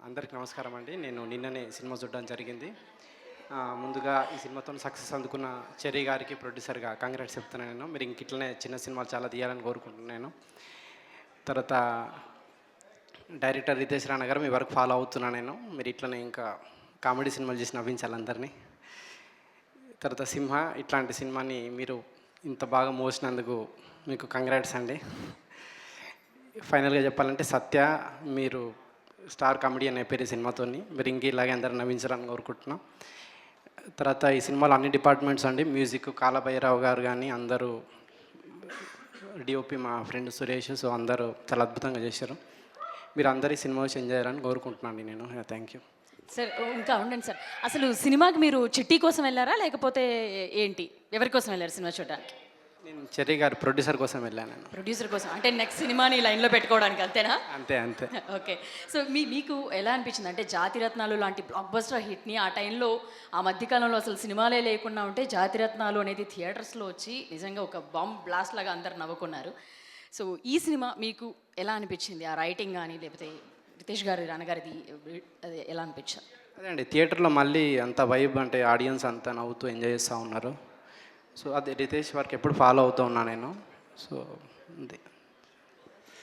అందరికి నమస్కారం అండి. నేను నిన్ననే సినిమా చూడడం జరిగింది. ముందుగా ఈ సినిమాతో సక్సెస్ అందుకున్న చెర్రీ గారికి ప్రొడ్యూసర్గా కంగ్రాట్స్ చెప్తున్నాను నేను. మీరు ఇంక ఇట్లనే చిన్న సినిమాలు చాలా తీయాలని కోరుకుంటున్నాను. తర్వాత డైరెక్టర్ రితేష్ రాణా గారు మీ వరకు ఫాలో అవుతున్నాను నేను. మీరు ఇట్లనే ఇంకా కామెడీ సినిమాలు చేసి నవ్వించాలి అందరినీ. తర్వాత సింహ ఇట్లాంటి సినిమాని మీరు ఇంత బాగా మోసినందుకు మీకు కంగ్రాట్స్ అండి. ఫైనల్గా చెప్పాలంటే సత్య మీరు స్టార్ కామెడియన్ అయిపోయారు ఈ సినిమాతో. మీరు ఇంక ఇలాగే అందరూ నవ్వించాలని కోరుకుంటున్నాం. తర్వాత ఈ సినిమాలో అన్ని డిపార్ట్మెంట్స్ అండి, మ్యూజిక్ కాలభైరావు గారు కానీ అందరూ, డిఓపి మా ఫ్రెండ్ సురేష్, సో అందరూ చాలా అద్భుతంగా చేశారు. మీరు అందరూ ఈ సినిమా వచ్చి ఎంజాయ్ చేయాలని కోరుకుంటున్నాను నేను. Thank you sir. ఇంకా ఉండండి సార్, అసలు సినిమాకి మీరు చిట్టి కోసం వెళ్ళారా లేకపోతే ఏంటి, ఎవరి కోసం వెళ్ళారు సినిమా చూడడానికి? నేను చెర్రీ గారి ప్రొడ్యూసర్ కోసం వెళ్ళాను. నేను ప్రొడ్యూసర్ కోసం, అంటే నెక్స్ట్ సినిమాని లైన్లో పెట్టుకోవడానికి, అంతేనా? అంతే అంతే. ఓకే. సో మీకు ఎలా అనిపించింది అంటే జాతిరత్నాలు లాంటి బ్లాక్ బస్టర్ హిట్ని ఆ టైంలో, ఆ మధ్యకాలంలో అసలు సినిమాలే లేకుండా ఉంటే జాతిరత్నాలు అనేది థియేటర్స్లో వచ్చి నిజంగా ఒక బాంబ్ బ్లాస్ట్ లాగా అందరు నవ్వుకున్నారు. సో ఈ సినిమా మీకు ఎలా అనిపించింది? ఆ రైటింగ్ కానీ లేకపోతే రితేష్ గారి రానగారిది అది ఎలా అనిపించారు? అదే అండి, థియేటర్లో మళ్ళీ అంత వైబ్, అంటే ఆడియన్స్ అంతా నవ్వుతూ ఎంజాయ్ చేస్తూ ఉన్నారు. సో అది రితేష్ వర్క్ ఎప్పుడు ఫాలో అవుతూ ఉన్నా నేను. సో